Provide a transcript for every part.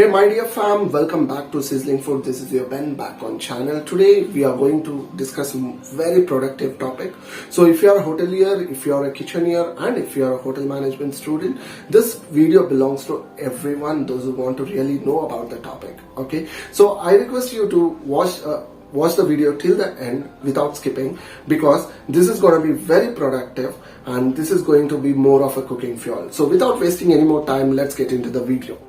Hey my dear fam, welcome back to Sizzling Food. This is your Ben back on channel. Today we are going to discuss a very productive topic. So if you are a hotelier, if you are a kitcheneer and if you are a hotel management student, this video belongs to everyone, those who want to really know about the topic. Okay, so I request you to watch the video till the end without skipping, because this is going to be very productive and this is going to be more of a cooking fuel. So without wasting any more time, let's get into the video.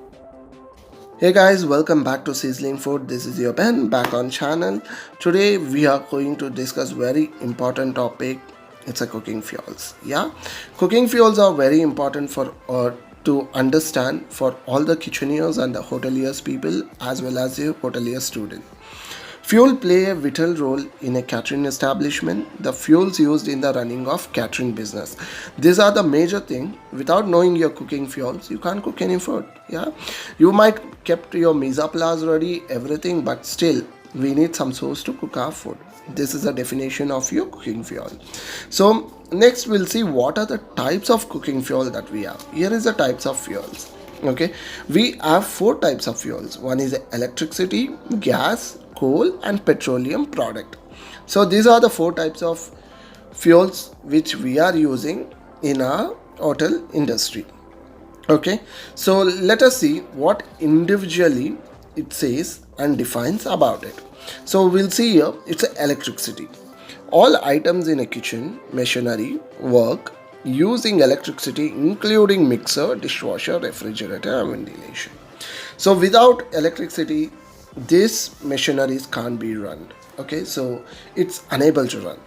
Hey guys, welcome back to Sizzling Food. This is your Ben back on channel. Today we are going to discuss very important topic. It's a cooking fuels. Yeah, cooking fuels are very important for to understand for all the kitcheneers and the hoteliers people as well as the hotelier student. Fuel play a vital role in a catering establishment. The fuels used in the running of catering business. These are the major thing. Without knowing your cooking fuels, you can't cook any food. Yeah, you might kept your mise en place ready, everything, but still we need some source to cook our food. This is the definition of your cooking fuel. So next we'll see what are the types of cooking fuel that we have. Here is the types of fuels. Okay, we have four types of fuels. One is electricity, gas, coal and petroleum product. So these are the four types of fuels which we are using in our hotel industry. Okay, so let us see what individually it says and defines about it. So we'll see here it's electricity. All items in a kitchen machinery work using electricity, including mixer, dishwasher, refrigerator and ventilation. So without electricity, these machineries can't be run. Okay, so it's unable to run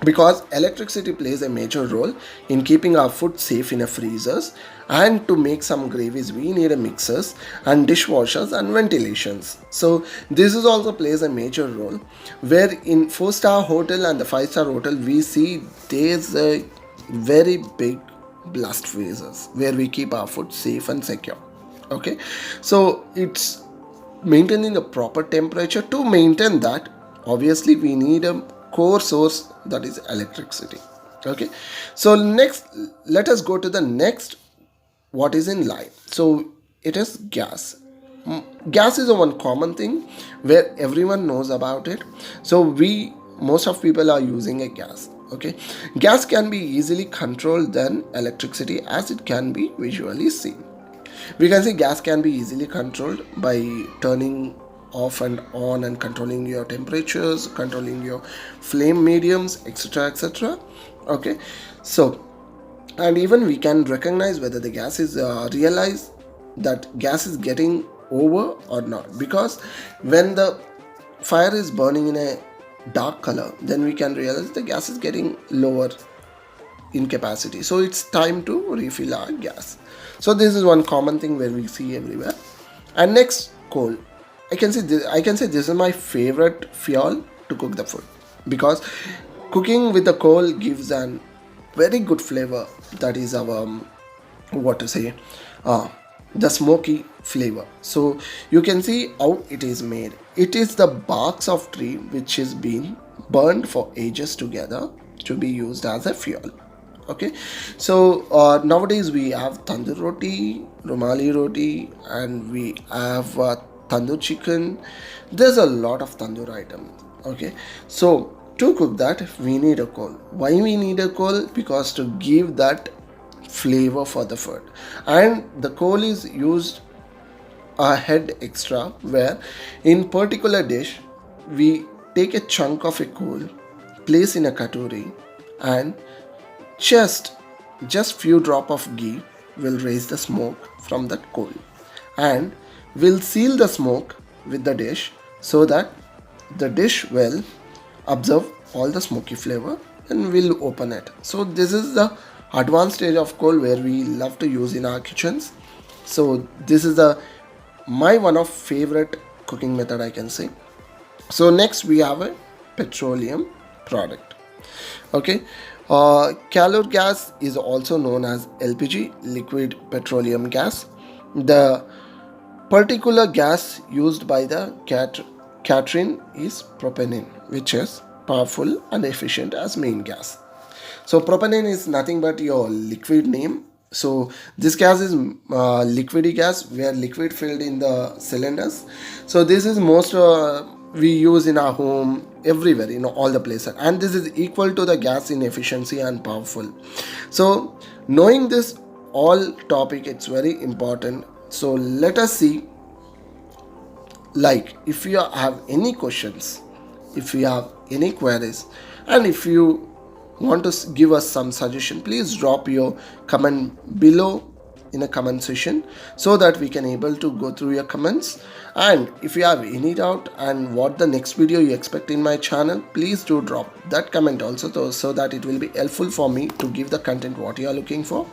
because electricity plays a major role in keeping our food safe in a freezers, and to make some gravies we need a mixers and dishwashers and ventilations. So this is also plays a major role, where in 4-star hotel and the 5-star hotel we see there's a very big blast freezers where we keep our food safe and secure. Okay, so it's maintaining a proper temperature. To maintain that, obviously we need a core source, that is electricity. Okay, so next let us go to the next, what is in line. So it is gas. Gas is a one common thing where everyone knows about it. So most of people are using a gas. Okay, gas can be easily controlled than electricity as it can be visually seen. We can see gas can be easily controlled by turning off and on and controlling your temperatures, controlling your flame mediums, etc, etc. Okay, so and even we can recognize whether the gas is realize that gas is getting over or not, because when the fire is burning in a dark color, then we can realize the gas is getting lower in capacity, so it's time to refill our gas. So this is one common thing where we see everywhere. And next, coal. I can say this is my favorite fuel to cook the food, because cooking with the coal gives an very good flavor. That is our the smoky flavor. So you can see how it is made. It is the barks of tree which is being burned for ages together to be used as a fuel. Okay, so nowadays we have tandoor roti, rumali roti, and we have tandoor chicken. There's a lot of tandoor items. Okay, so to cook that we need a coal. Why we need a coal? Because to give that flavor for the food, and the coal is used a head extra, where in particular dish we take a chunk of a coal, place in a katuri, and just few drop of ghee will raise the smoke from that coal, and will seal the smoke with the dish so that the dish will absorb all the smoky flavor and will open it. So this is the advanced stage of coal where we love to use in our kitchens. So this is my one of favorite cooking method, I can say. So next we have a petroleum product. Okay, calor gas is also known as LPG, liquid petroleum gas. The particular gas used by the catering is propane, which is powerful and efficient as main gas. So propane is nothing but your liquid name So this gas is liquidy gas, where liquid filled in the cylinders. So this is most we use in our home, everywhere, all the places, and this is equal to the gas in efficiency and powerful. So knowing this all topic, it's very important. So let us see, like, if you have any questions, if you have any queries, and if you want to give us some suggestion, please drop your comment below in a comment section, so that we can able to go through your comments. And if you have any doubt and what the next video you expect in my channel, please do drop that comment also, so that it will be helpful for me to give the content what you are looking for.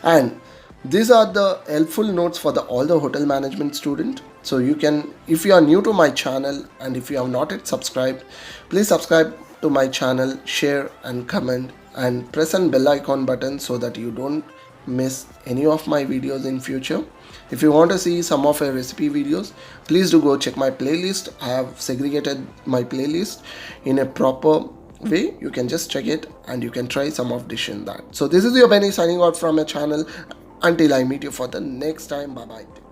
And these are the helpful notes for all the hotel management student. So you can, if you are new to my channel and if you have not yet subscribed, please subscribe to my channel, share and comment, and press on bell icon button, so that you don't miss any of my videos in future. If you want to see some of our recipe videos, please do go check my playlist. I have segregated my playlist in a proper way. You can just check it and you can try some of dish in that. So this is your Benny signing out from your channel. Until I meet you for the next time, bye bye.